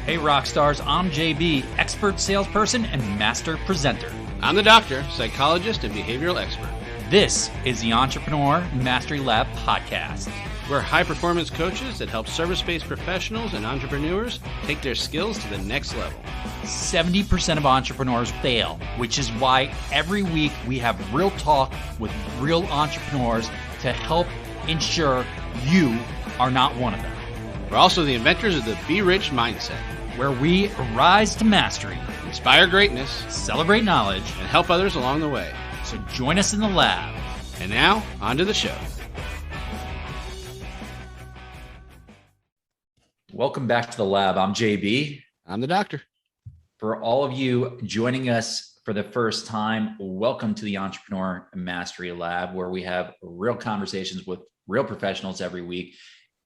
Hey Rockstars, I'm JB, expert salesperson and master presenter. I'm the doctor, psychologist, and behavioral expert. This is the Entrepreneur Mastery Lab podcast. We're high-performance coaches that help service-based professionals and entrepreneurs take their skills to the next level. 70% of entrepreneurs fail, which is why every week we have real talk with real entrepreneurs to help ensure you are not one of them. We're also the inventors of the Be Rich mindset, where we rise to mastery, inspire greatness, celebrate knowledge, and help others along the way. So join us in the lab. And now, on to the show. Welcome back to the lab. I'm JB. I'm the doctor. For all of you joining us for the first time, welcome to the Entrepreneur Mastery Lab, where we have real conversations with real professionals every week.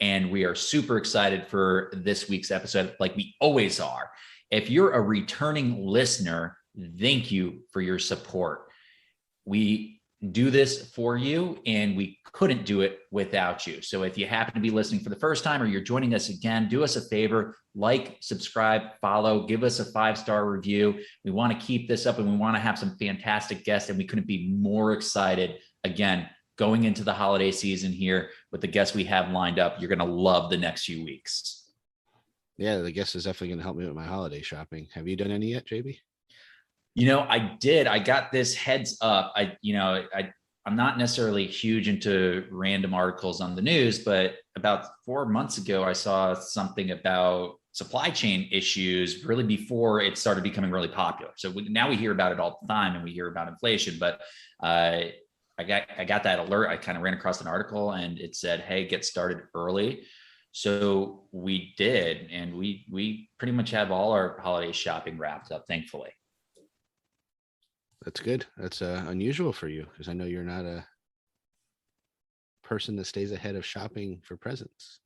And we are super excited for this week's episode, like we always are. If you're a returning listener, thank you for your support. We do this for you, and we couldn't do it without you. So if you happen to be listening for the first time or you're joining us again, do us a favor, like, subscribe, follow, give us a 5-star review. We want to keep this up, and we want to have some fantastic guests, and we couldn't be more excited, again, going into the holiday season here with the guests we have lined up. You're going to love the next few weeks. Yeah, the guest is definitely going to help me with my holiday shopping. Have you done any yet, JB? You know, I did. I got this heads up. I'm not necessarily huge into random articles on the news, but about 4 months ago, I saw something about supply chain issues really before it started becoming really popular. So now we hear about it all the time, and we hear about inflation, but I got that alert. I kind of ran across an article and it said, hey, get started early. So we did. And we pretty much have all our holiday shopping wrapped up, thankfully. That's good. That's unusual for you, because I know you're not a person that stays ahead of shopping for presents.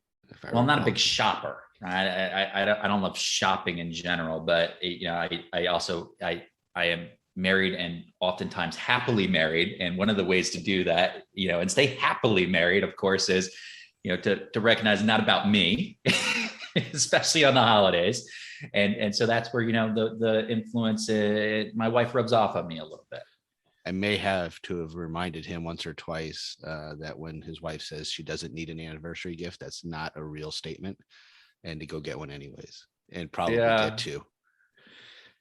Well, I'm not a big shopper. I don't love shopping in general, but I am married, and oftentimes happily married. And one of the ways to do that, and stay happily married, of course, is, to recognize it's not about me, especially on the holidays. And so that's where, the influence, my wife rubs off on me a little bit. I may have to have reminded him once or twice that when his wife says she doesn't need an anniversary gift, that's not a real statement, and to go get one anyways, and probably get two.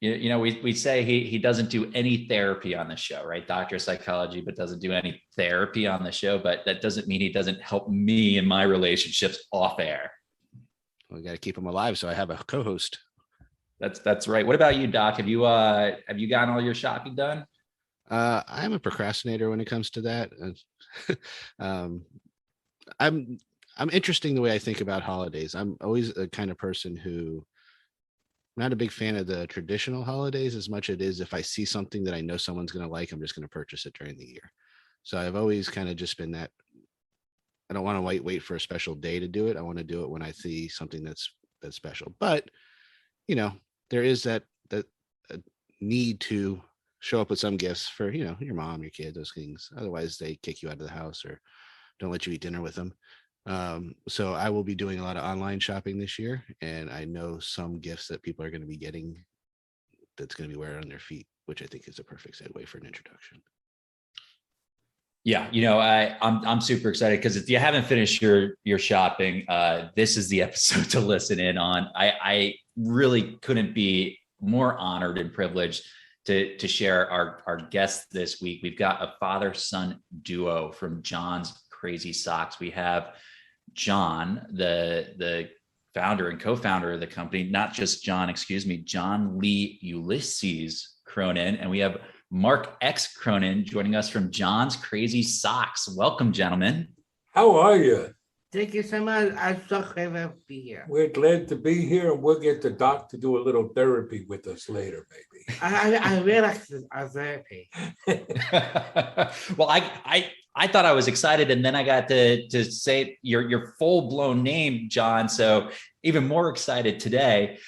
We say he doesn't do any therapy on the show, right? Doctor of psychology, but doesn't do any therapy on the show. But that doesn't mean he doesn't help me in my relationships off air. We got to keep him alive, so I have a co-host. That's right. What about you, Doc? Have you gotten all your shopping done? I'm a procrastinator when it comes to that. I'm interesting the way I think about holidays. I'm always a kind of person who, not a big fan of the traditional holidays as much as it is if I see something that I know someone's going to like, I'm just going to purchase it during the year. So I've always kind of just been that. I don't want to wait for a special day to do it. I want to do it when I see something that's special. But, there is that need to show up with some gifts for, your mom, your kid, those things. Otherwise they kick you out of the house or don't let you eat dinner with them. So I will be doing a lot of online shopping this year, and I know some gifts that people are going to be getting that's going to be wearing on their feet, which I think is a perfect segue for an introduction. Yeah, I'm super excited, because if you haven't finished your shopping, this is the episode to listen in on. I really couldn't be more honored and privileged to share our guests this week. We've got a father-son duo from John's Crazy Socks. We have John, the founder and co-founder of the company, not just John Lee Ulysses Cronin, and we have Mark X Cronin joining us from John's Crazy Socks. Welcome, gentlemen. How are you? Thank you so much. I'm so glad to be here. We're glad to be here, and we'll get the doc to do a little therapy with us later, maybe. I realized our therapy. Well, I thought I was excited, and then I got to say your full-blown name, John. So even more excited today.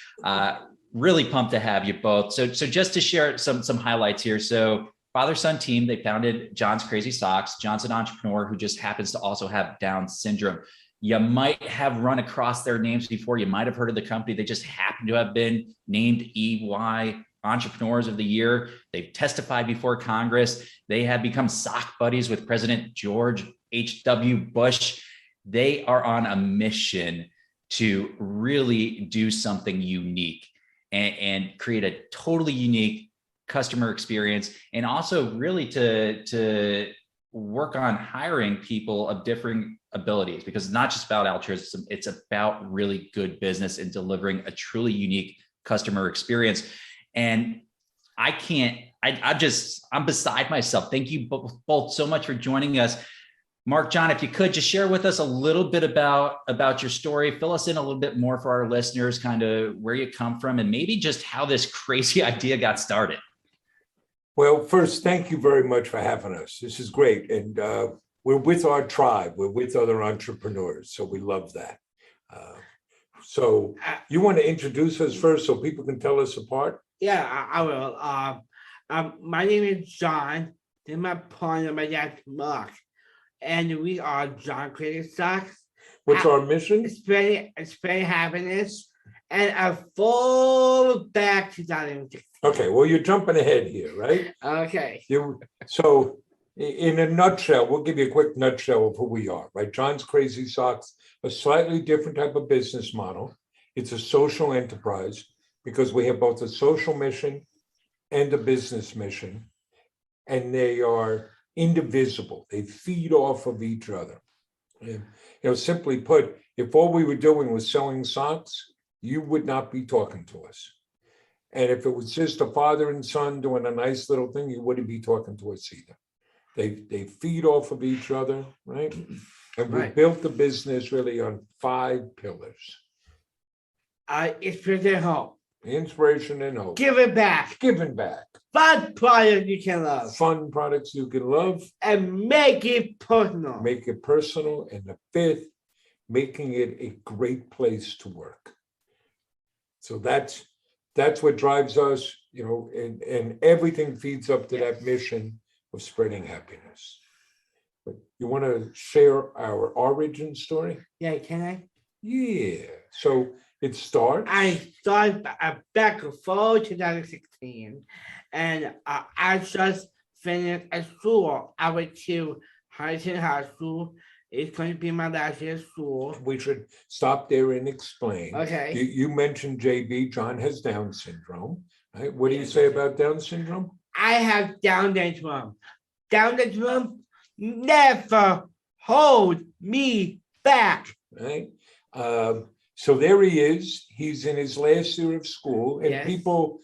Really pumped to have you both. So just to share some highlights here. So father-son team, they founded John's Crazy Socks. John's an entrepreneur who just happens to also have Down syndrome. You might have run across their names before. You might have heard of the company. They just happen to have been named EY Entrepreneurs of the Year. They've testified before Congress. They have become sock buddies with President George H.W. Bush. They are on a mission to really do something unique and create a totally unique customer experience, and also really to work on hiring people of differing abilities, because it's not just about altruism, it's about really good business and delivering a truly unique customer experience. And I'm beside myself. Thank you both so much for joining us. Mark, John, if you could just share with us a little bit about your story, fill us in a little bit more for our listeners, kind of where you come from, and maybe just how this crazy idea got started. Well, first, thank you very much for having us. This is great. And we're with our tribe. We're with other entrepreneurs. So we love that. So you want to introduce us first so people can tell us apart? Yeah, I will. My name is John. This is my partner, my dad's Mark. And we are John Creative Stocks. What's our mission? Spreading happiness and a full back 2016. Okay, well, you're jumping ahead here, right? Okay. So in a nutshell, we'll give you a quick nutshell of who we are, right? John's Crazy Socks, a slightly different type of business model. It's a social enterprise because we have both a social mission and a business mission, and they are indivisible. They feed off of each other. And, simply put, if all we were doing was selling socks, you would not be talking to us. And if it was just a father and son doing a nice little thing, you wouldn't be talking to us either. They feed off of each other, right? And we built the business really on 5 pillars. Inspiration and hope. Inspiration and hope. Giving back. Giving back. Fun products you can love. Fun products you can love. And make it personal. Make it personal. And the 5th, making it a great place to work. So that's what drives us, and everything feeds up to that mission of spreading happiness. But you want to share our origin story? Yeah, can I? Yeah. So it starts. I started back in fall 2016, and I just finished at school. I went to Huntington High School. It's going to be my last year of school. We should stop there and explain. Okay. You mentioned JB. John has Down syndrome. Right? What do you say about Down syndrome? I have Down syndrome. Down syndrome never hold me back. Right. So there he is. He's in his last year of school, and Yes. people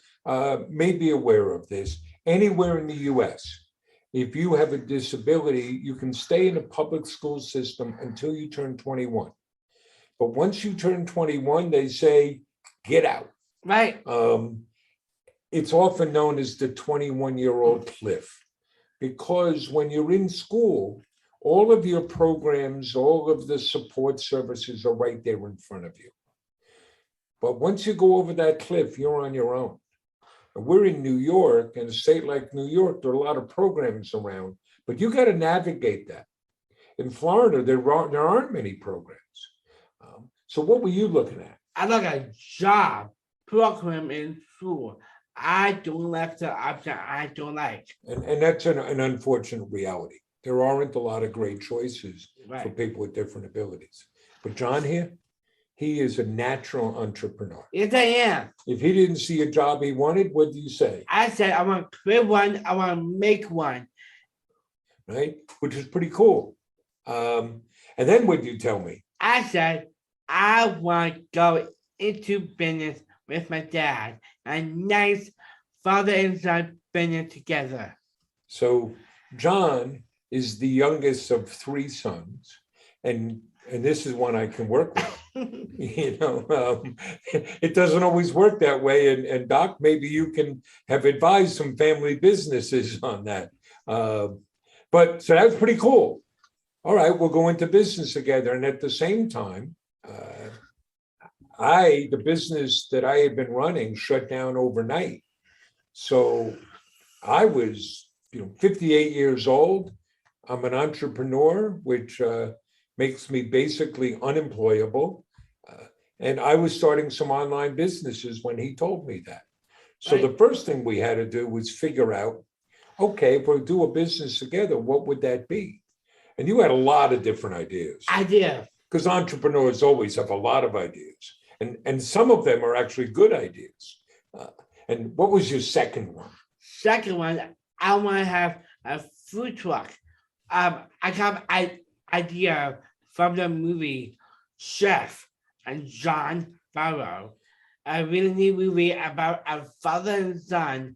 may be aware of this. Anywhere in the U.S., if you have a disability, you can stay in a public school system until you turn 21. But once you turn 21, they say, get out. Right. It's often known as the 21-year-old cliff, because when you're in school, all of your programs, all of the support services are right there in front of you. But once you go over that cliff, you're on your own. And we're in New York, in a state like New York, there are a lot of programs around, but you got to navigate that. In Florida, there aren't many programs. So what were you looking at? I like a job program in school. I don't like the option I don't like. And that's an unfortunate reality. There aren't a lot of great choices for Right. people with different abilities. But John here, he is a natural entrepreneur. Yes, I am. If he didn't see a job he wanted, what do you say? I said I want to create one. I want to make one. Right? Which is pretty cool. And then what did you tell me? I said I want to go into business with my dad. A nice father and son business together. So John is the youngest of 3 sons, and this is one I can work with. It doesn't always work that way. And Doc, maybe you can have advised some family businesses on that. But so that's pretty cool. All right, we'll go into business together. And at the same time, the business that I had been running shut down overnight. So I was, 58 years old. I'm an entrepreneur, which makes me basically unemployable. And I was starting some online businesses when he told me that. So Right. the first thing we had to do was figure out, okay, if we do a business together, what would that be? And you had a lot of different ideas. I did. Because entrepreneurs always have a lot of ideas. And some of them are actually good ideas. And what was your second one? Second one, I want to have a food truck. I got an idea from the movie Chef and John Favreau. A really neat movie about a father and son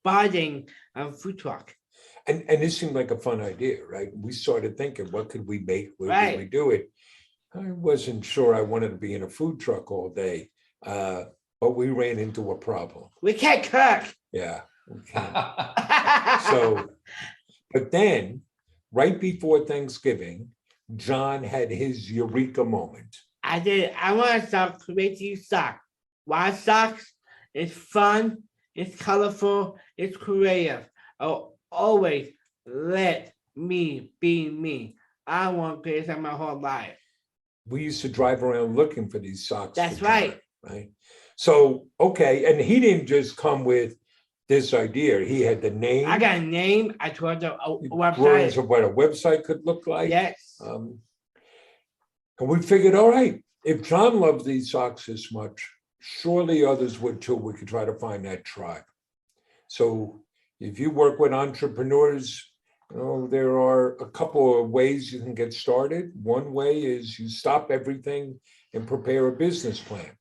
buying a food truck. And this seemed like a fun idea, right? We started thinking, what could we make? Where Right. could we do it? I wasn't sure I wanted to be in a food truck all day, but we ran into a problem. We can't cook. Yeah, we can't. So, but then, right before Thanksgiving, John had his eureka moment. I did. I want to start creating socks. Why socks? It's fun. It's colorful. It's creative. Oh, always let me be me. I want this in my whole life. We used to drive around looking for these socks. That's for John, right. right. So, okay, and he didn't just come with this idea. He had the name. I got a name. I told the drawings website. of what a website could look like. Yes. And we figured, all right, if John loves these socks this much, surely others would too. We could try to find that tribe. So if you work with entrepreneurs, there are a couple of ways you can get started. One way is you stop everything and prepare a business plan.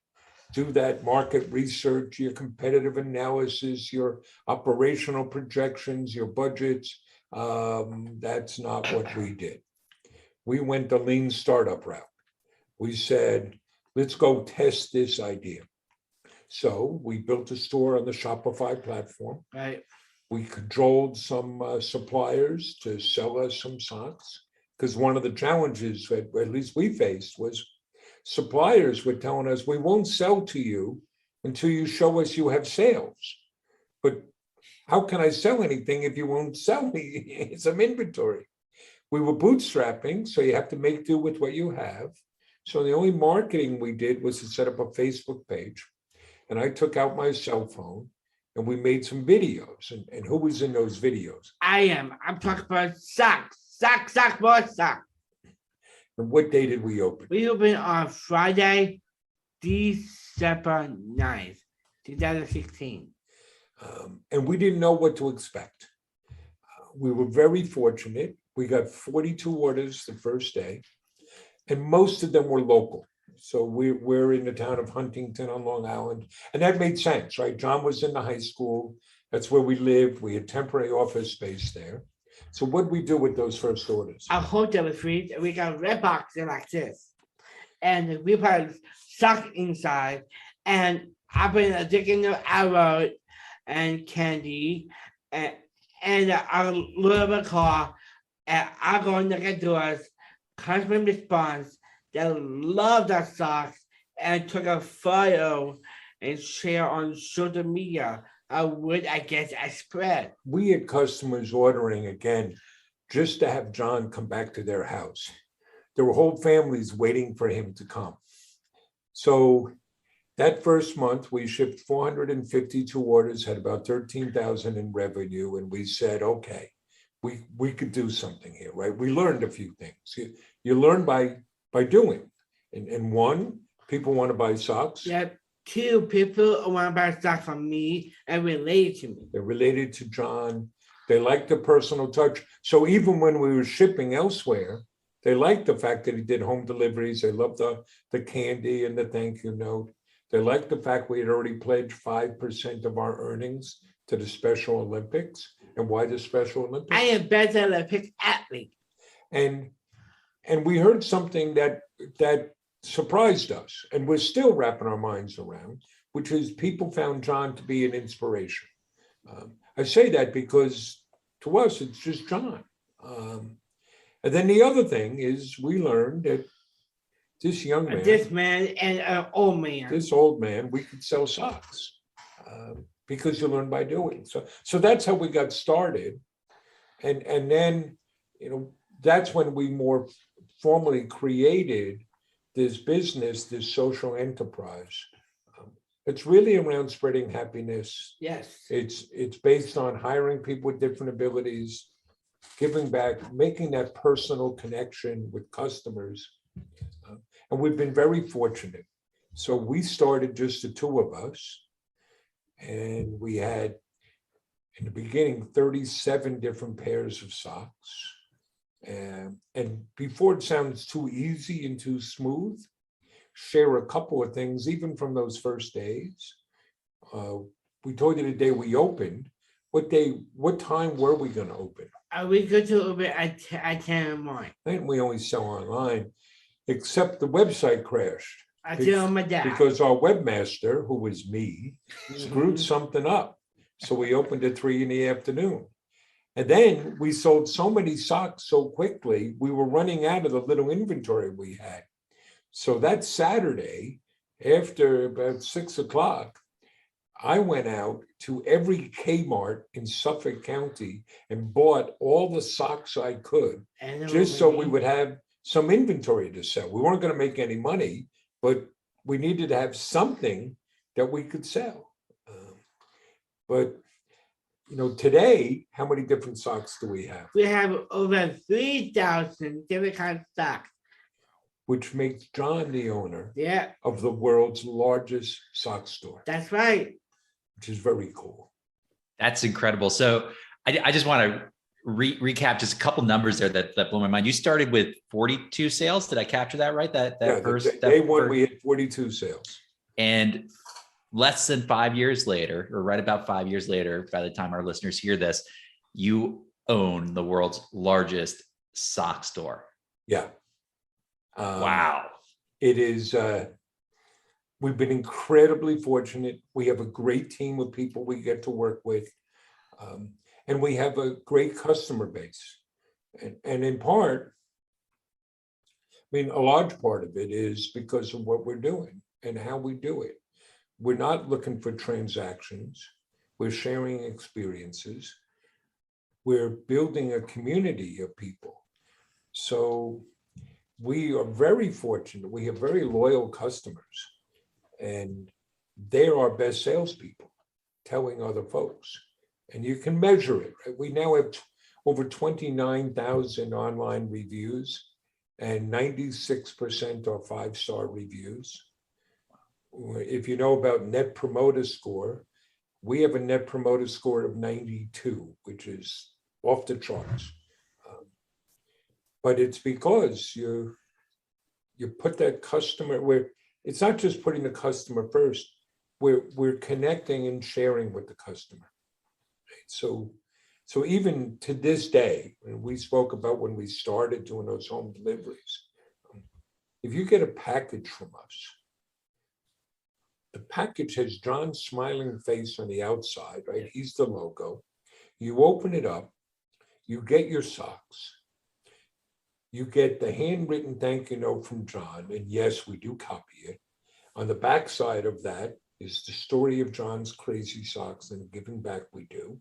Do that market research, your competitive analysis, your operational projections, your budgets. That's not what we did. We went the lean startup route. We said, let's go test this idea. So we built a store on the Shopify platform. Right. We cajoled some suppliers to sell us some socks, because one of the challenges that at least we faced was suppliers were telling us, we won't sell to you until you show us you have sales. But how can I sell anything if you won't sell me some inventory? We were bootstrapping, so you have to make do with what you have. So the only marketing we did was to set up a Facebook page. And I took out my cell phone and we made some videos. And who was in those videos? I am. I'm talking about socks. Sock. And what day did we open? We opened on Friday, December 9th, 2016. And we didn't know what to expect. We were very fortunate. We got 42 orders the first day, and most of them were local. So we're in the town of Huntington on Long Island, and that made sense, right? John was in the high school. That's where we lived. We had temporary office space there. So what did we do with those first orders? Our hotel was free. We got a red box like this, and we put a sock inside, and I put a chicken arrow and candy, and a little car, and I go in the doors. Customer response. They loved our socks and took a photo and share on social media. I guess I spread. We had customers ordering again just to have John come back to their house. There were whole families waiting for him to come. So that first month, we shipped 452 orders, had about 13,000 in revenue, and we said, okay, we could do something here, right? We learned a few things. You learn by doing. And one, people want to buy socks. Yeah. Two, people want to buy socks from me and related to me. They're related to John. They like the personal touch. So even when we were shipping elsewhere, they liked the fact that he did home deliveries. They loved the candy and the thank you note. They liked the fact we had already pledged 5% of our earnings to the Special Olympics. And why the Special Olympics? I am better Olympic athlete. And we heard something that surprised us, and we're still wrapping our minds around, which is people found John to be an inspiration. I say that because to us, it's just John. And then the other thing is we learned that this young man, this man and an old man, this old man, we could sell socks because you learn by doing. So that's how we got started. And then, that's when we more formally created this business, this social enterprise. It's really around spreading happiness. Yes. It's based on hiring people with different abilities, giving back, making that personal connection with customers. And we've been very fortunate. So we started just the two of us. And we had, in the beginning, 37 different pairs of socks. And before it sounds too easy and too smooth, share a couple of things, even from those first days. We told you the day we opened. What time were we going to open? We go to open at 10 in the morning. And we only sell online, except the website crashed. I tell my dad. Because our webmaster, who was me, screwed something up. So we opened at 3 p.m. And then we sold so many socks so quickly, we were running out of the little inventory we had. So that Saturday, after about 6 o'clock, I went out to every Kmart in Suffolk County and bought all the socks I could, just so we would have some inventory to sell. We weren't going to make any money, but we needed to have something that we could sell. But today, how many different socks do we have? We have over 3,000 different kinds of socks. Which makes John the owner Yeah, of the world's largest sock store, that's right. which is very cool. That's incredible. So I just want to recap just a couple numbers there that blew my mind. You started with 42 sales. Did I capture that right? Day one, we had 42 sales. And less than 5 years later, or right about 5 years later, by the time our listeners hear this, you own the world's largest sock store. Yeah. Wow. It is, we've been incredibly fortunate. We have a great team of people we get to work with. And we have a great customer base. And in part, a large part of it is because of what we're doing and how we do it. We're not looking for transactions. We're sharing experiences. We're building a community of people. So we are very fortunate. We have very loyal customers, and they're our best salespeople, telling other folks. And you can measure it, right? We now have over 29,000 online reviews, and 96% are 5-star reviews. If you know about Net Promoter Score, we have a Net Promoter Score of 92, which is off the charts. But it's because you put that customer where it's not just putting the customer first. We're connecting and sharing with the customer. Right? So even to this day, and we spoke about when we started doing those home deliveries, if you get a package from us, the package has John's smiling face on the outside, right? He's the logo. You open it up, you get your socks. You get the handwritten thank you note from John, and yes, we do copy it. On the back side of that is the story of John's crazy socks and giving back we do.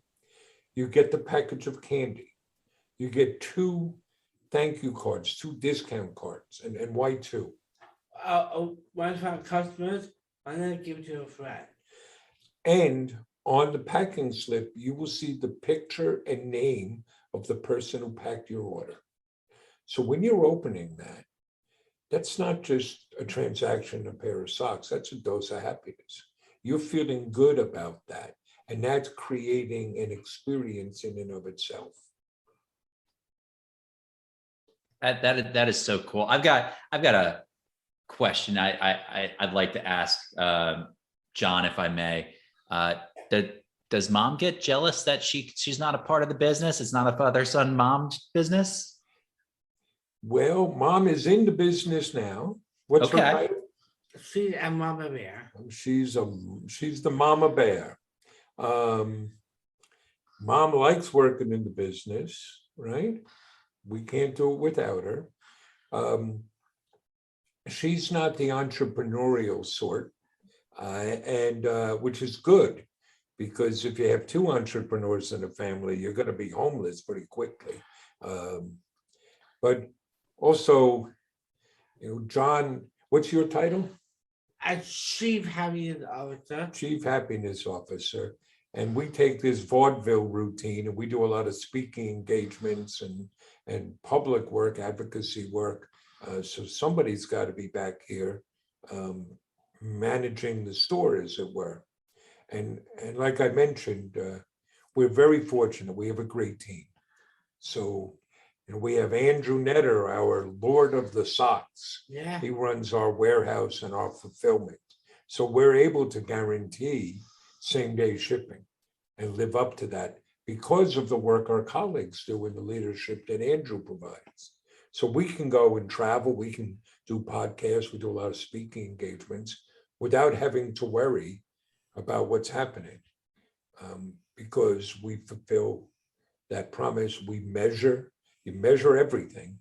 You get the package of candy. You get 2 thank you cards, 2 discount cards, and why 2? One for customers, I'm gonna give it to a friend. And on the packing slip, you will see the picture and name of the person who packed your order. So when you're opening that, that's not just a transaction, a pair of socks, that's a dose of happiness. You're feeling good about that. And that's creating an experience in and of itself. That is so cool. I've got a question I'd like to ask John, if I may. Does mom get jealous that she's not a part of the business? It's not a father-son-mom business? Well, mom is in the business now. What's her title? She's a mama bear. She's the mama bear. Mom likes working in the business, right? We can't do it without her. She's not the entrepreneurial sort, and which is good, because if you have 2 entrepreneurs in a family, you're going to be homeless pretty quickly. But Also, John, what's your title? As Chief Happiness Officer. Chief Happiness Officer. And we take this vaudeville routine and we do a lot of speaking engagements and public work, advocacy work. So somebody's got to be back here managing the store, as it were. And like I mentioned, we're very fortunate. We have a great team. So we have Andrew Netter, our Lord of the Socks. Yeah. He runs our warehouse and our fulfillment. So we're able to guarantee same-day shipping and live up to that because of the work our colleagues do in the leadership that Andrew provides. So we can go and travel, we can do podcasts, we do a lot of speaking engagements without having to worry about what's happening because we fulfill that promise. We measure, you measure everything.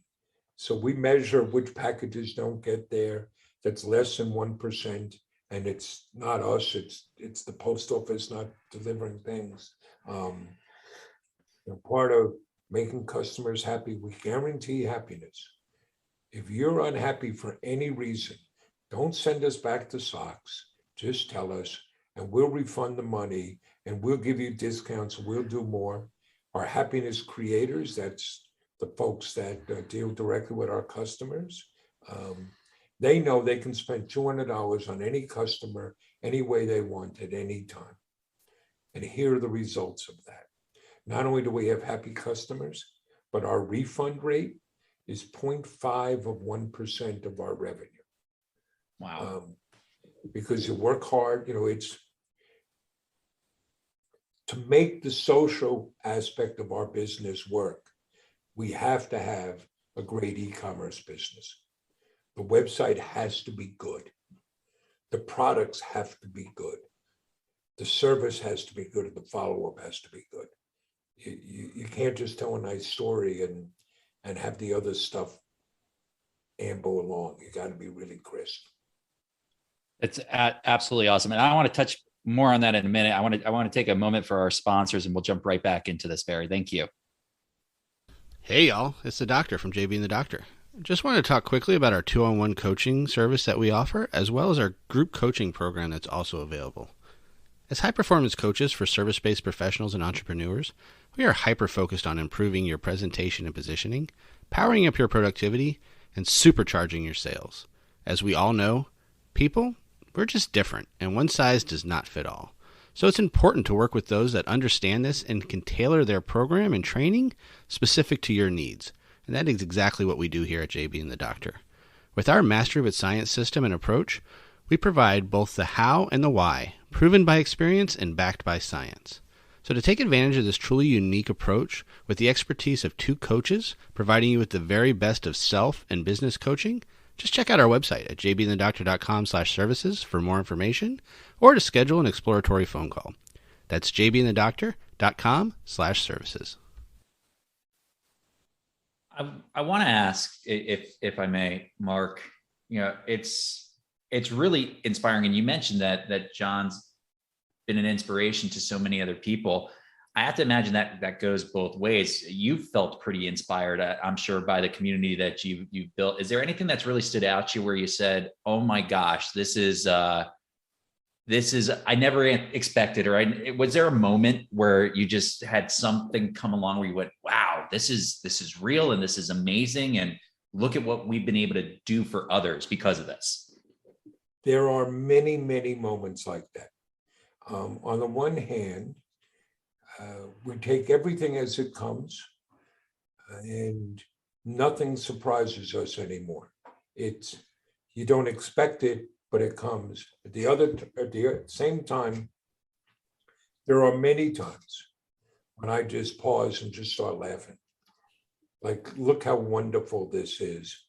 So we measure which packages don't get there, that's less than 1%. And it's not us, it's the post office not delivering things. Part of making customers happy, we guarantee happiness. If you're unhappy for any reason, don't send us back to socks. Just tell us, and we'll refund the money, and we'll give you discounts, and we'll do more. Our happiness creators, that's the folks that deal directly with our customers. They know they can spend $200 on any customer any way they want at any time. And here are the results of that. Not only do we have happy customers, but our refund rate is 0.5% of our revenue. Wow. Because you work hard, it's to make the social aspect of our business work, we have to have a great e-commerce business. The website has to be good. The products have to be good. The service has to be good, and the follow-up has to be good. You can't just tell a nice story and have the other stuff amble along. You got to be really crisp. It's absolutely awesome. And I want to touch more on that in a minute. I want to take a moment for our sponsors, and we'll jump right back into this, Barry. Thank you. Hey, y'all. It's the doctor from JBandTheDoctor. Just wanted to talk quickly about our 2-on-1 coaching service that we offer, as well as our group coaching program that's also available. As high-performance coaches for service-based professionals and entrepreneurs, we are hyper-focused on improving your presentation and positioning, powering up your productivity, and supercharging your sales. As we all know, people, we're just different, and one size does not fit all. So it's important to work with those that understand this and can tailor their program and training specific to your needs. And that is exactly what we do here at JBandTheDoctor. With our Mastery with Science system and approach, we provide both the how and the why, proven by experience and backed by science. So to take advantage of this truly unique approach with the expertise of 2 coaches, providing you with the very best of self and business coaching, just check out our website at jbandthedoctor.com/services for more information or to schedule an exploratory phone call. That's jbandthedoctor.com/services. I want to ask, if I may, Mark, it's really inspiring. And you mentioned that John's been an inspiration to so many other people. I have to imagine that goes both ways. You felt pretty inspired, I'm sure, by the community that you built. Is there anything that's really stood out to you where you said, "Oh my gosh, this is I never expected," or was there a moment where you just had something come along where you went, "Wow, this is real and this is amazing, and look at what we've been able to do for others because of this"? There are many, many moments like that. On the one hand, we take everything as it comes, and nothing surprises us anymore. You don't expect it, but it comes. At the same time, there are many times when I just pause and just start laughing. Like, look how wonderful this is.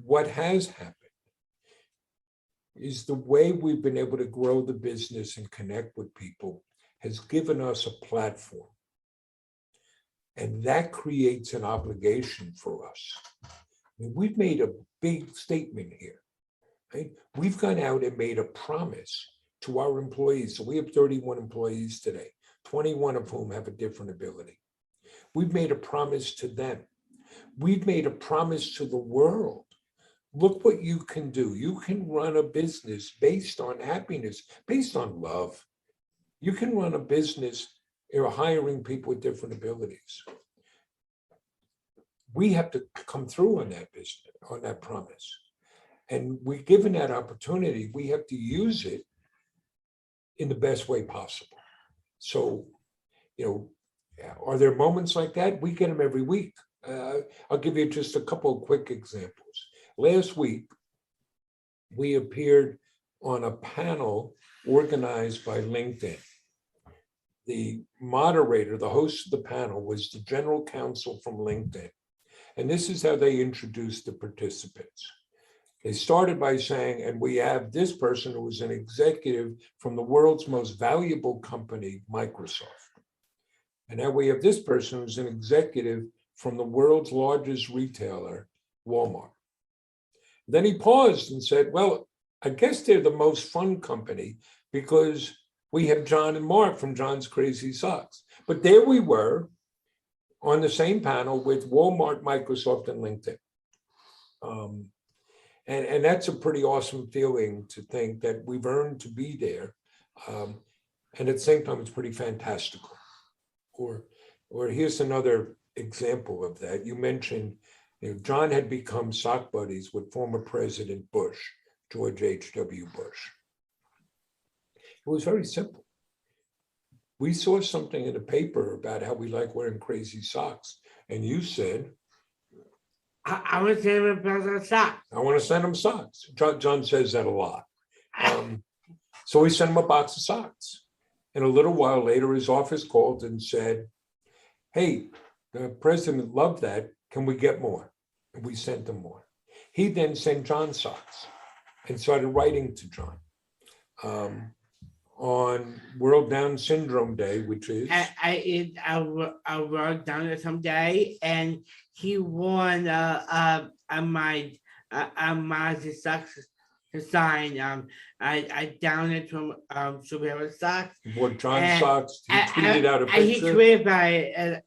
What has happened is the way we've been able to grow the business and connect with people has given us a platform. And that creates an obligation for us. I mean, we've made a big statement here, right? We've gone out and made a promise to our employees. So we have 31 employees today, 21 of whom have a different ability. We've made a promise to them We've made a promise to the world. Look what you can do. You can run a business based on happiness, based on love. You can run a business, you're hiring people with different abilities. We have to come through on that business, on that promise. And we're given that opportunity, we have to use it in the best way possible. So, are there moments like that? We get them every week. I'll give you just a couple of quick examples. Last week, we appeared on a panel organized by LinkedIn. The moderator, the host of the panel, was the general counsel from LinkedIn. And this is how they introduced the participants. They started by saying, and we have this person who was an executive from the world's most valuable company, Microsoft. And now we have this person who's an executive from the world's largest retailer, Walmart. Then he paused and said, well, I guess they're the most fun company because we have John and Mark from John's Crazy Socks. But there we were on the same panel with Walmart, Microsoft, and LinkedIn. And that's a pretty awesome feeling to think that we've earned to be there. And at the same time, it's pretty fantastical. Or here's another example of that. You mentioned, John had become sock buddies with former President Bush, George H.W. Bush. It was very simple. We saw something in the paper about how we like wearing crazy socks. And you said, I want to send him a box of socks. I want to send him socks. John says that a lot. So we sent him a box of socks. And a little while later, his office called and said, hey, the president loved that. Can we get more? And we sent him more. He then sent John socks and started writing to John. On World Down Syndrome Day, which is I wrote down someday, and he won my socks design. I downloaded from superhero socks. What John socks? He tweeted out a picture. He tweeted by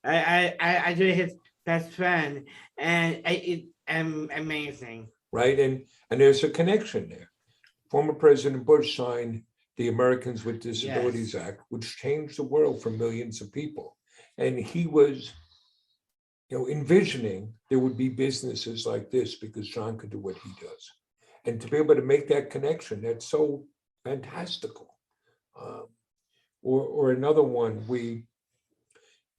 I did his best friend, and it's amazing. Right, and there's a connection there. Former President Bush signed the Americans with Disabilities Act, which changed the world for millions of people. And he was, envisioning there would be businesses like this because John could do what he does. And to be able to make that connection, that's so fantastical. Or another one, we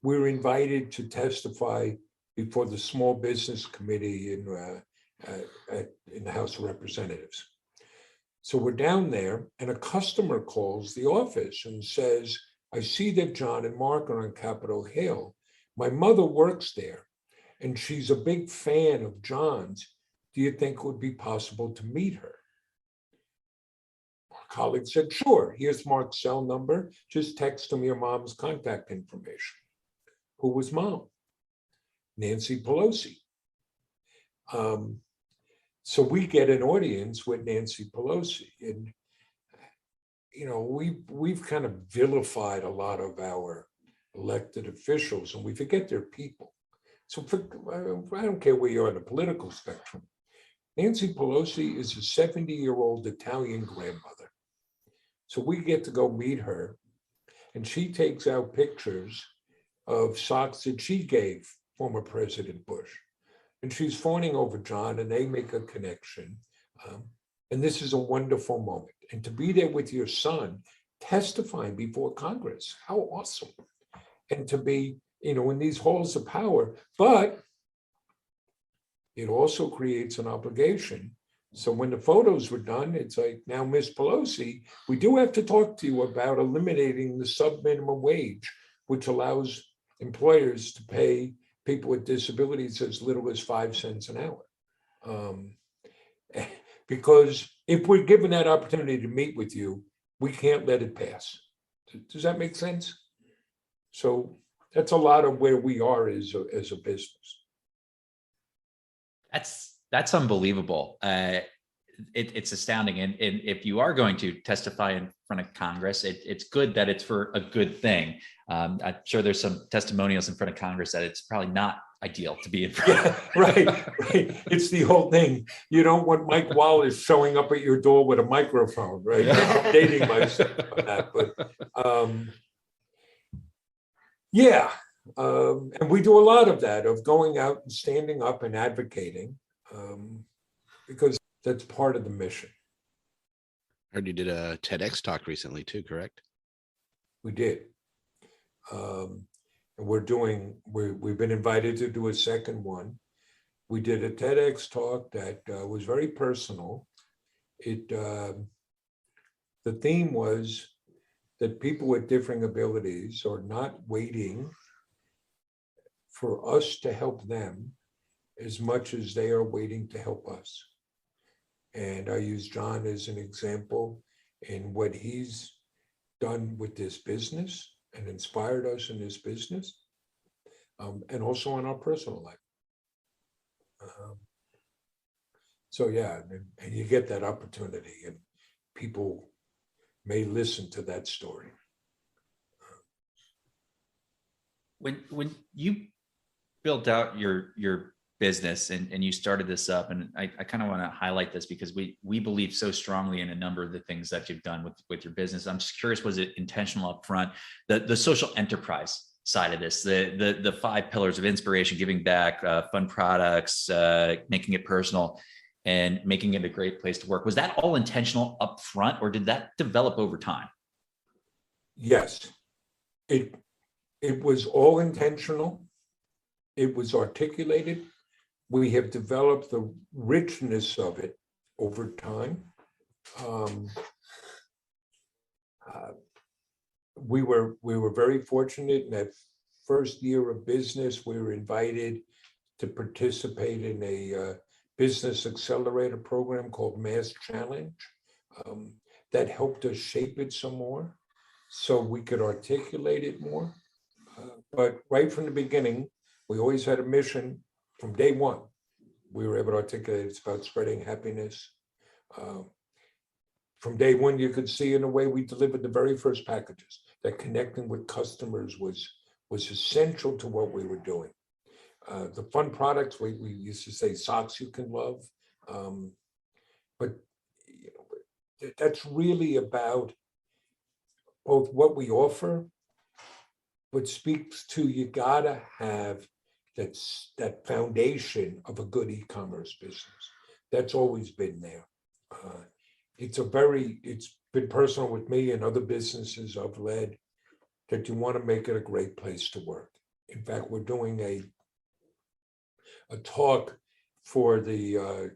were invited to testify before the Small Business Committee in the House of Representatives. So we're down there and a customer calls the office and says, I see that John and Mark are on Capitol Hill. My mother works there and she's a big fan of John's. Do you think it would be possible to meet her? Our colleague said, sure, here's Mark's cell number. Just text him your mom's contact information. Who was mom? Nancy Pelosi. So we get an audience with Nancy Pelosi, and we've kind of vilified a lot of our elected officials, and we forget they're people. So I don't care where you're on the political spectrum. Nancy Pelosi is a 70-year-old Italian grandmother. So we get to go meet her, and she takes out pictures of socks that she gave former President Bush. And she's fawning over John, and they make a connection. And this is a wonderful moment. And to be there with your son, testifying before Congress, how awesome. And to be, in these halls of power, but it also creates an obligation. So when the photos were done, it's like, now, Miss Pelosi, we do have to talk to you about eliminating the sub-minimum wage, which allows employers to pay people with disabilities as little as 5 cents an hour. Because if we're given that opportunity to meet with you, we can't let it pass. Does that make sense? So that's a lot of where we are as a business. That's unbelievable. It's astounding. And if you are going to testify in front of Congress, it's good that it's for a good thing. I'm sure there's some testimonials in front of Congress that it's probably not ideal to be in front. Yeah, right. It's the whole thing. You don't want Mike Wallace showing up at your door with a microphone, right? I'm dating myself on that, but yeah. And we do a lot of that, of going out and standing up and advocating, because that's part of the mission. I heard you did a TEDx talk recently too, correct? We did. And we've been invited to do a second one. We did a TEDx talk that was very personal. The theme was that people with differing abilities are not waiting for us to help them as much as they are waiting to help us. And I use John as an example in what he's done with this business and inspired us in this business, and also in our personal life. So yeah, and you get that opportunity, and people may listen to that story. When you built out your business and you started this up, and I kind of want to highlight this because we believe so strongly in a number of the things that you've done with your business. I'm just curious, was it intentional up front? The social enterprise side of this, the 5 pillars of inspiration, giving back, fun products, making it personal, and making it a great place to work. Was that all intentional up front, or did that develop over time? Yes, it was all intentional. It was articulated. We have developed the richness of it over time. We were very fortunate in that first year of business. We were invited to participate in a business accelerator program called Mass Challenge that helped us shape it some more so we could articulate it more. But right from the beginning, we always had a mission from day one. We were able to articulate it's about spreading happiness. From day one, you could see in the way we delivered the very first packages that connecting with customers was essential to what we were doing. The fun products, we used to say socks you can love. But that's really about both what we offer, but speaks to you gotta have that foundation of a good e-commerce business. That's always been there. It's been personal with me and other businesses I've led, that you want to make it a great place to work. In fact, we're doing a talk for the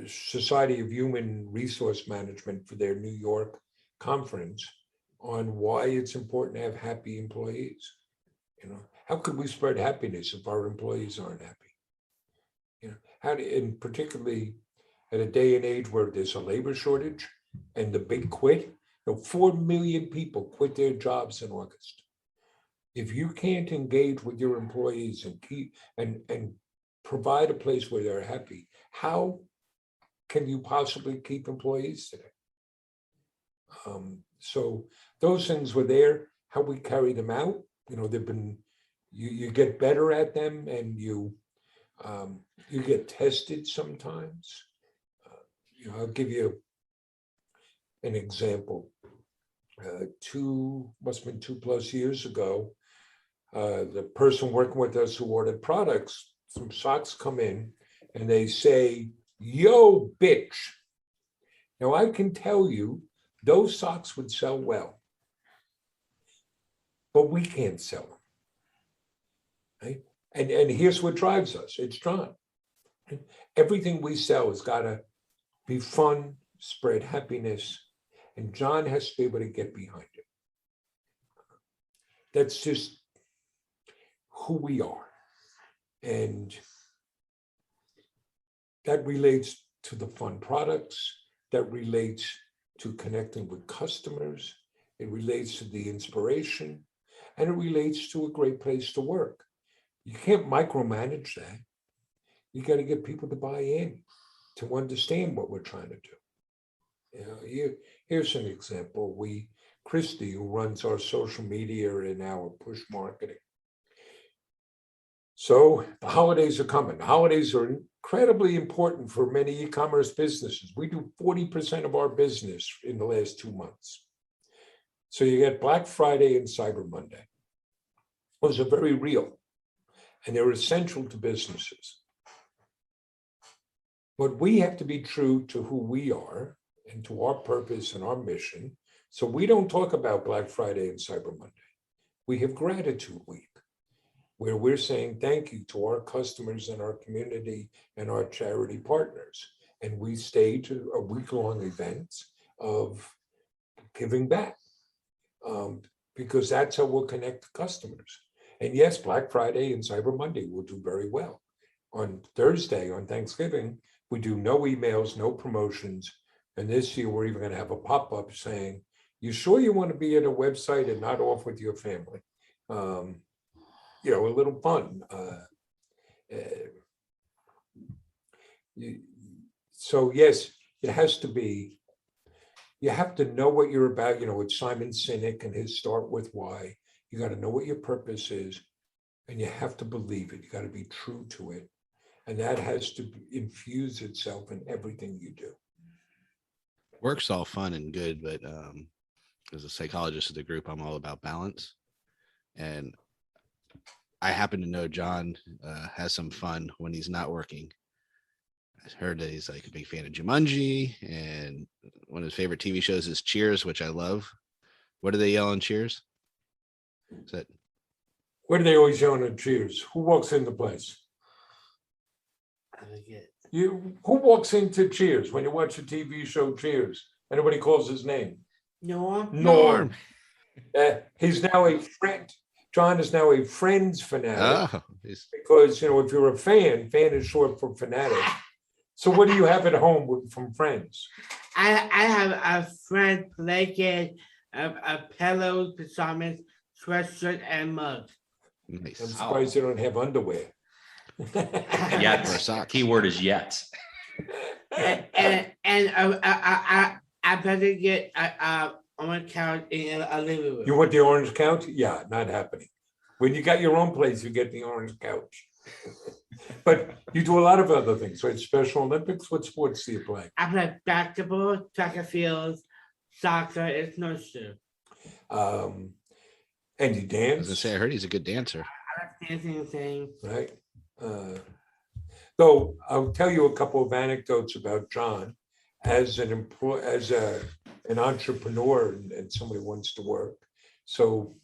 Society of Human Resource Management for their New York conference on why it's important to have happy employees. How could we spread happiness if our employees aren't happy? And particularly at a day and age where there's a labor shortage and the big quit, 4 million people quit their jobs in August. If you can't engage with your employees and keep and provide a place where they're happy, how can you possibly keep employees today? So those things were there. How we carry them out, they've been. You get better at them, and you get tested sometimes. I'll give you an example. Must have been 2+ years ago, the person working with us who ordered products, some socks come in, and they say, "Yo, bitch." Now I can tell you those socks would sell well, but we can't sell them. Right? And here's what drives us. It's John. Right? Everything we sell has got to be fun, spread happiness, and John has to be able to get behind it. That's just who we are. And that relates to the fun products, that relates to connecting with customers, it relates to the inspiration, and it relates to a great place to work. You can't micromanage that. You got to get people to buy in, to understand what we're trying to do. Here's an example. Christy, who runs our social media and our push marketing, So the holidays are coming. The holidays are incredibly important for many e-commerce businesses. We do 40% of our business in the last 2 months. So you get Black Friday and Cyber Monday. Those are very real, and they're essential to businesses. But we have to be true to who we are and to our purpose and our mission. So we don't talk about Black Friday and Cyber Monday. We have Gratitude Week, where we're saying thank you to our customers and our community and our charity partners. And we stage a week-long event of giving back, because that's how we'll connect to customers. And yes, Black Friday and Cyber Monday will do very well. On Thursday, on Thanksgiving, we do no emails, no promotions. And this year, we're even going to have a pop-up saying, you sure you want to be at a website and not off with your family? You know, a little fun. So yes, it has to be, you have to know what you're about. You know, it's Simon Sinek and his Start With Why. You got to know what your purpose is, and you have to believe it. You got to be true to it. And that has to infuse itself in everything you do. Work's all fun and good, but as a psychologist of the group, I'm all about balance. And I happen to know John has some fun when he's not working. I heard that he's like a big fan of Jumanji, and one of his favorite TV shows is Cheers, which I love. What do they yell in Cheers? Is that What are they always yelling at Cheers? Who walks into place? I forget. Who walks into Cheers when you watch a TV show Cheers? Anybody calls his name? Norm? Norm. He's now a friend. John is now a Friends fanatic. oh, Because, you know, if you're a fan is short for fanatic. So what do you have at home from Friends? I have a friend blanket, a pillow, pajamas, sweatshirt, and mug. I'm nice. surprised they don't have underwear. Yet. Or socks. Keyword is yet. and I better get a orange couch in a living room. You want the orange couch? Yeah, not happening. When you got your own place, you get the orange couch. But you do a lot of other things, right? Special Olympics, what sports do you play? I play basketball, track and field, soccer, and snowshoe. And you I was dance, gonna say, I heard he's a good dancer. I like dancing and singing. right? So I'll tell you a couple of anecdotes about John as an an entrepreneur and somebody who wants to work. So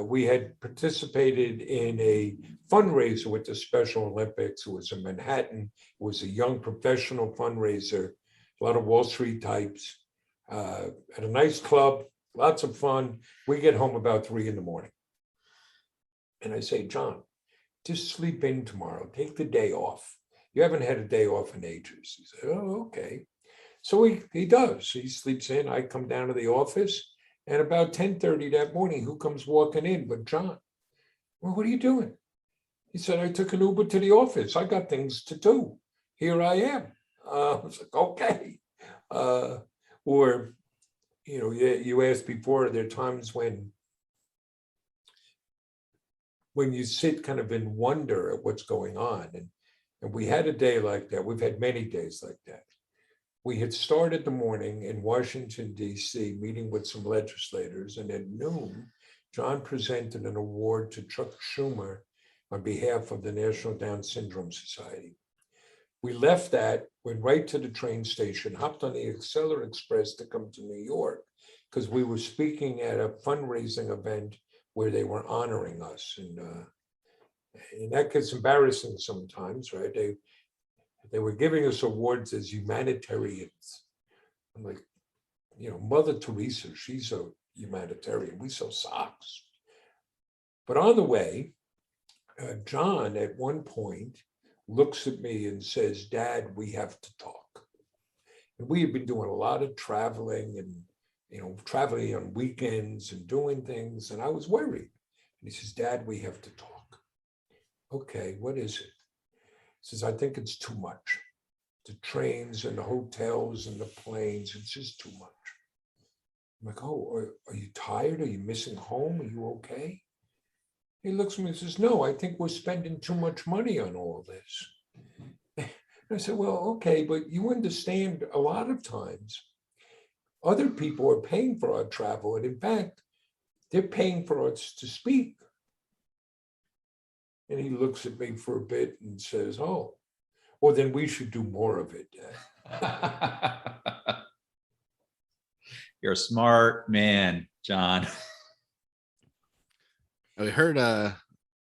we had participated in a fundraiser with the Special Olympics. It was in Manhattan. It was a young professional fundraiser, a lot of Wall Street types, at a nice club, lots of fun. We get home about 3 a.m. And I say, John, just sleep in tomorrow. Take the day off. You haven't had a day off in ages. He said, oh, okay. So he does. He sleeps in. I come down to the office. And about 10:30 that morning, who comes walking in but John? Well, what are you doing? He said, I took an Uber to the office. I got things to do. Here I am. I was like, okay. Or, you know, you asked before, there are times when you sit kind of in wonder at what's going on. And we had a day like that. We've had many days like that. We had started the morning in Washington, D.C., meeting with some legislators. And at noon, John presented an award to Chuck Schumer on behalf of the National Down Syndrome Society. We left that, went right to the train station, hopped on the Acceler Express to come to New York, because we were speaking at a fundraising event where they were honoring us. And that gets embarrassing sometimes, right? They were giving us awards as humanitarians. I'm like, you know, Mother Teresa, she's a humanitarian. We sell socks. But on the way, John at one point looks at me and says, Dad, we have to talk. And we had been doing a lot of traveling and, you know, traveling on weekends and doing things. And I was worried. And he says, Dad, we have to talk. Okay, what is it? He says, I think it's too much. The trains and the hotels and the planes, it's just too much. I'm like, oh, are you tired? Are you missing home? Are you okay? He looks at me and says, no, I think we're spending too much money on all this. And I said, well, okay, but you understand a lot of times other people are paying for our travel. And in fact, they're paying for us to speak. And he looks at me for a bit and says, oh, well, then we should do more of it. You're a smart man, John. I heard,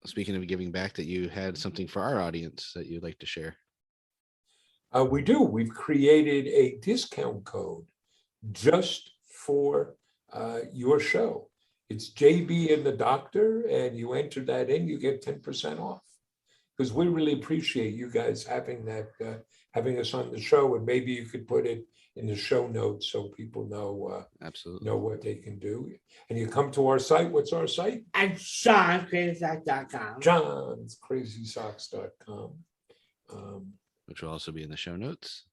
speaking of giving back, that you had something for our audience that you'd like to share. We do. We've created a discount code just for your show. It's JBandTheDoctor, and you enter that in, you get 10% off. Because we really appreciate you guys having that, having us on the show, and maybe you could put it in the show notes so people know Absolutely. know what they can do. And you come to our site. What's our site? At JohnCrazySocks.com. John'sCrazySocks.com. Which will also be in the show notes.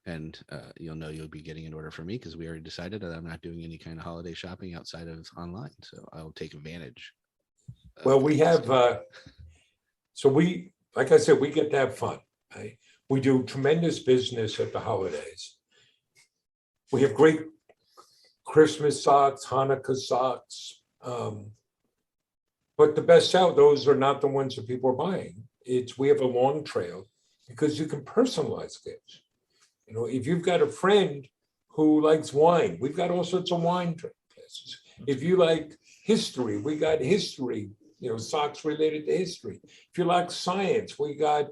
And you'll be getting an order from me because we already decided that I'm not doing any kind of holiday shopping outside of online. So I'll take advantage. Well, we have, so we, like I said, we get to have fun. Right? We do tremendous business at the holidays. We have great Christmas socks, Hanukkah socks. But the best out, those are not the ones that people are buying. We have a long trail because you can personalize gifts. You know, if you've got a friend who likes wine, we've got all sorts of wine classes. If you like history, we got history, socks related to history. If you like science, we got,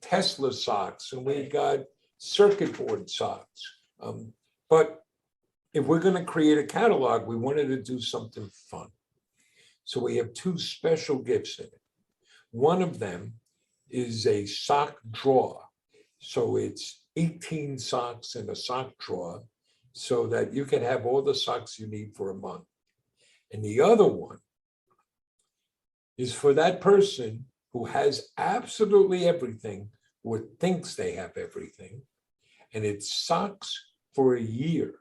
Tesla socks, and we got circuit board socks. But if we're going to create a catalog, we wanted to do something fun. So we have two special gifts in it. One of them is a sock drawer. So it's 18 socks in a sock drawer so that you can have all the socks you need for a month. And the other one is for that person who has absolutely everything or thinks they have everything. And it's socks for a year,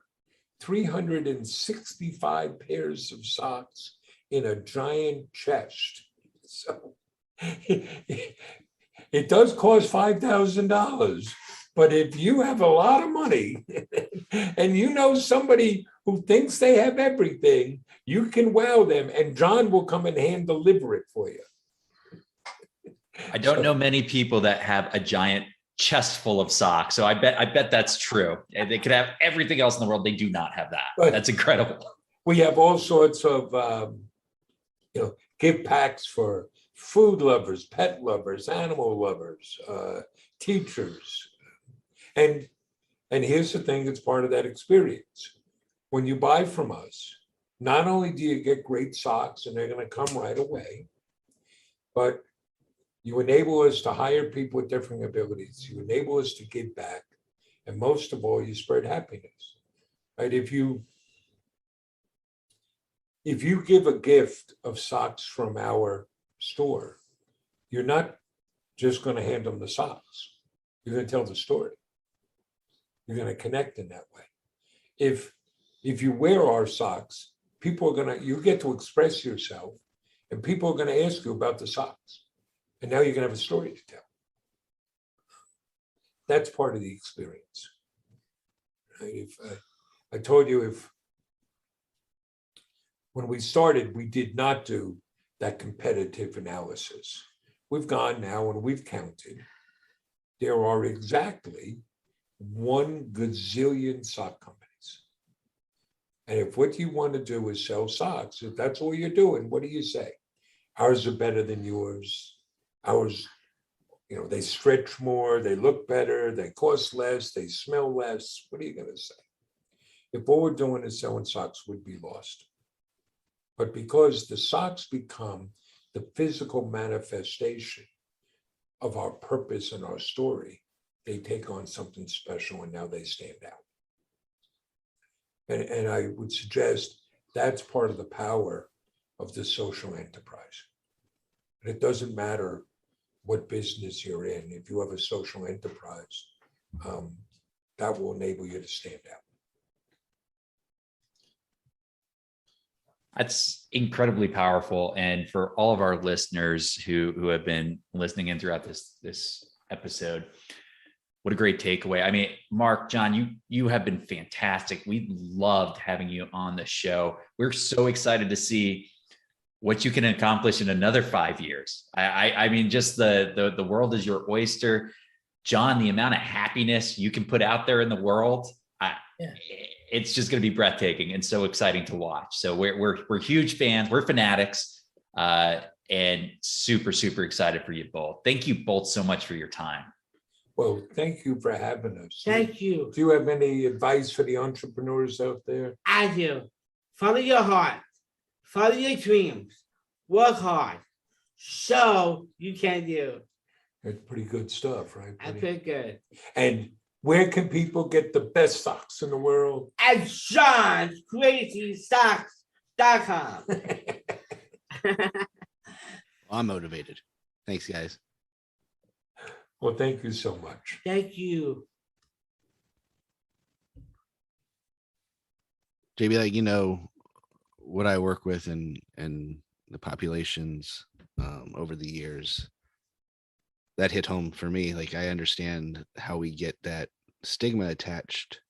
365 pairs of socks in a giant chest. So it does cost $5,000, but if you have a lot of money and you know somebody who thinks they have everything, you can wow them, and John will come and hand deliver it for you. I don't know many people that have a giant chest full of socks, so I bet that's true. They could have everything else in the world. They do not have that. But that's incredible. We have all sorts of gift packs for food lovers, pet lovers, animal lovers, teachers. And here's the thing that's part of that experience. When you buy from us, not only do you get great socks and they're going to come right away, but you enable us to hire people with different abilities. You enable us to give back. And most of all, you spread happiness. Right? If you give a gift of socks from our store, you're not just going to hand them the socks. You're going to tell the story. You're going to connect in that way. If you wear our socks, you get to express yourself, and people are going to ask you about the socks. And now you're going to have a story to tell. That's part of the experience. Right? If I told you, when we started, we did not do that competitive analysis. We've gone now and we've counted. There are exactly 1 gazillion sock companies. And if what you want to do is sell socks, if that's all you're doing, what do you say? Ours are better than yours. Ours, they stretch more, they look better, they cost less, they smell less. What are you going to say? If all we're doing is selling socks, we'd be lost. But because the socks become the physical manifestation of our purpose and our story, they take on something special, and now they stand out. And I would suggest that's part of the power of the social enterprise. And it doesn't matter what business you're in. If you have a social enterprise, that will enable you to stand out. That's incredibly powerful. And for all of our listeners who have been listening in throughout this episode, what a great takeaway. I mean, Mark, John, you have been fantastic. We loved having you on the show. We're so excited to see what you can accomplish in another 5 years. I mean, just the world is your oyster. John, the amount of happiness you can put out there in the world, it's just going to be breathtaking and so exciting to watch. So we're huge fans. We're fanatics, and super, super excited for you both. Thank you both so much for your time. Well, thank you for having us. Thank you. Do you have any advice for the entrepreneurs out there? I do. Follow your heart. Follow your dreams. Work hard. So you can do. That's pretty good stuff, right? I buddy? feel good. And where can people get the best socks in the world? At John'sCrazySocks.com. I'm motivated. Thanks, guys. Well, thank you so much. Thank you. JB, like, you know, what I work with and the populations over the years, that hit home for me. Like, I understand how we get that stigma attached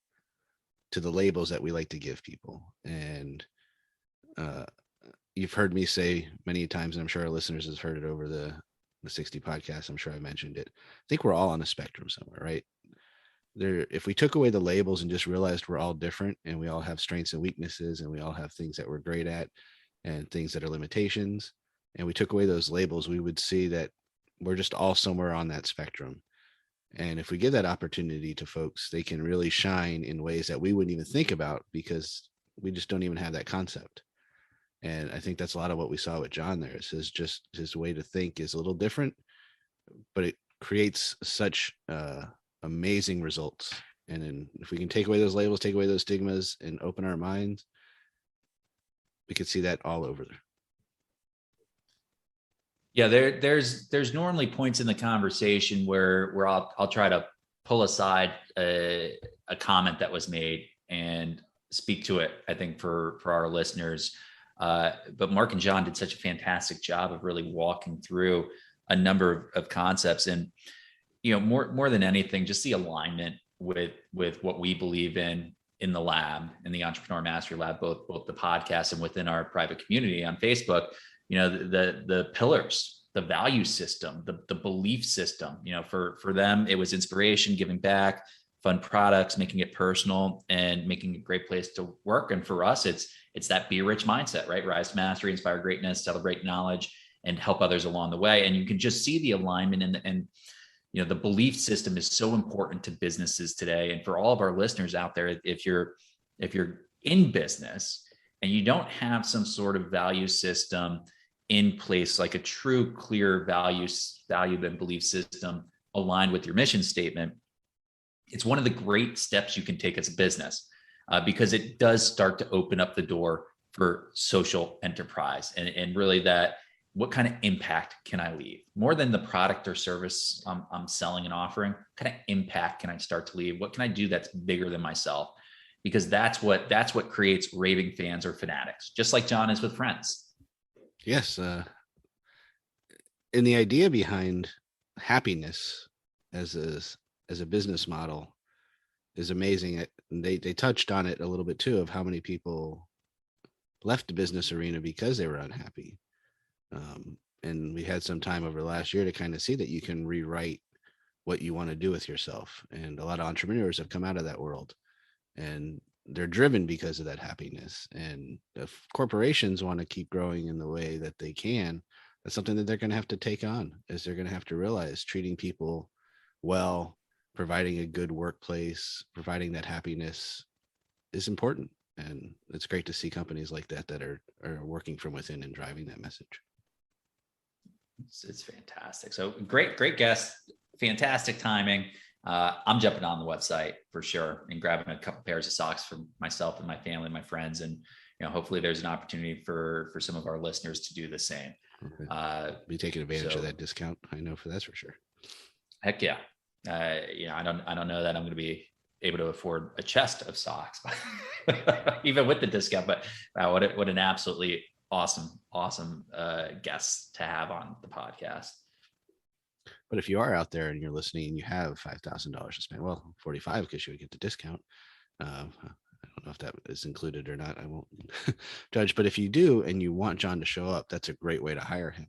to the labels that we like to give people. And you've heard me say many times, and I'm sure our listeners have heard it over the 60 podcasts. I'm sure I mentioned it. I think we're all on a spectrum somewhere, right? There, if we took away the labels and just realized we're all different and we all have strengths and weaknesses and we all have things that we're great at and things that are limitations, and we took away those labels, we would see that we're just all somewhere on that spectrum. And if we give that opportunity to folks, they can really shine in ways that we wouldn't even think about because we just don't even have that concept. And I think that's a lot of what we saw with John there. Is his way to think is a little different, but it creates such amazing results. And then if we can take away those labels, take away those stigmas, and open our minds, we could see that all over there. Yeah, there's normally points in the conversation where I'll try to pull aside a comment that was made and speak to it, I think, for our listeners. But Mark and John did such a fantastic job of really walking through a number of concepts, and more than anything, just the alignment with what we believe in the lab, in the Entrepreneur Mastery Lab, both the podcast and within our private community on Facebook. The pillars, the value system, the belief system. For them, it was inspiration, giving back, fun products, making it personal, and making a great place to work. And for us, it's that be rich mindset, right? Rise to mastery, inspire greatness, celebrate knowledge, and help others along the way. And you can just see the alignment and the belief system is so important to businesses today. And for all of our listeners out there, if you're in business and you don't have some sort of value system in place, like a true, clear value and belief system aligned with your mission statement, it's one of the great steps you can take as a business, because it does start to open up the door for social enterprise and really that, what kind of impact can I leave? More than the product or service I'm selling and offering, what kind of impact can I start to leave? What can I do that's bigger than myself? Because that's what creates raving fans or fanatics, just like John is with friends. Yes. And the idea behind happiness as a business model is amazing. They touched on it a little bit too, of how many people left the business arena because they were unhappy. And we had some time over the last year to kind of see that you can rewrite what you want to do with yourself. And a lot of entrepreneurs have come out of that world and they're driven because of that happiness. And if corporations want to keep growing in the way that they can, that's something that they're going to have to take on, is they're going to have to realize treating people well, providing a good workplace, providing that happiness is important. And it's great to see companies like that are working from within and driving that message. It's fantastic. So great guest, fantastic timing. I'm jumping on the website for sure and grabbing a couple pairs of socks for myself and my family, my friends, and hopefully there's an opportunity for some of our listeners to do the same. Okay. Be taking advantage of that discount. I know that's for sure. Heck yeah. I don't know that I'm going to be able to afford a chest of socks, even with the discount. But wow, what an absolutely awesome guest to have on the podcast. But if you are out there and you're listening and you have $5,000 to spend, well, 45 because you would get the discount. I don't know if that is included or not. I won't judge. But if you do and you want John to show up, that's a great way to hire him.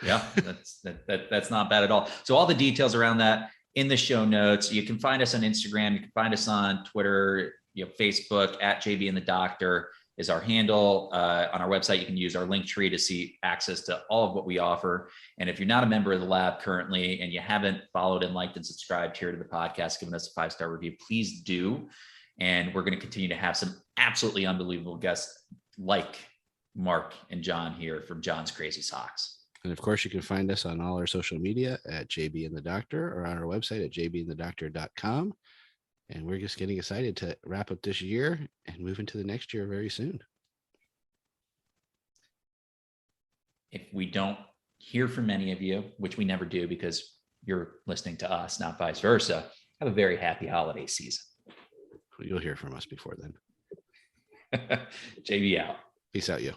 Yeah, that's not bad at all. So all the details around that in the show notes. You can find us on Instagram. You can find us on Twitter, Facebook at JBandTheDoctor is our handle. On our website, you can use our link tree to see access to all of what we offer. And if you're not a member of the lab currently and you haven't followed and liked and subscribed here to the podcast, giving us a 5-star review, please do. And we're going to continue to have some absolutely unbelievable guests like Mark and John here from John's Crazy Socks. And of course, you can find us on all our social media at JBandTheDoctor or on our website at JBandTheDoctor.com. And we're just getting excited to wrap up this year and move into the next year very soon. If we don't hear from many of you, which we never do because you're listening to us, not vice versa, have a very happy holiday season. You'll hear from us before then. JB out. Peace out, you.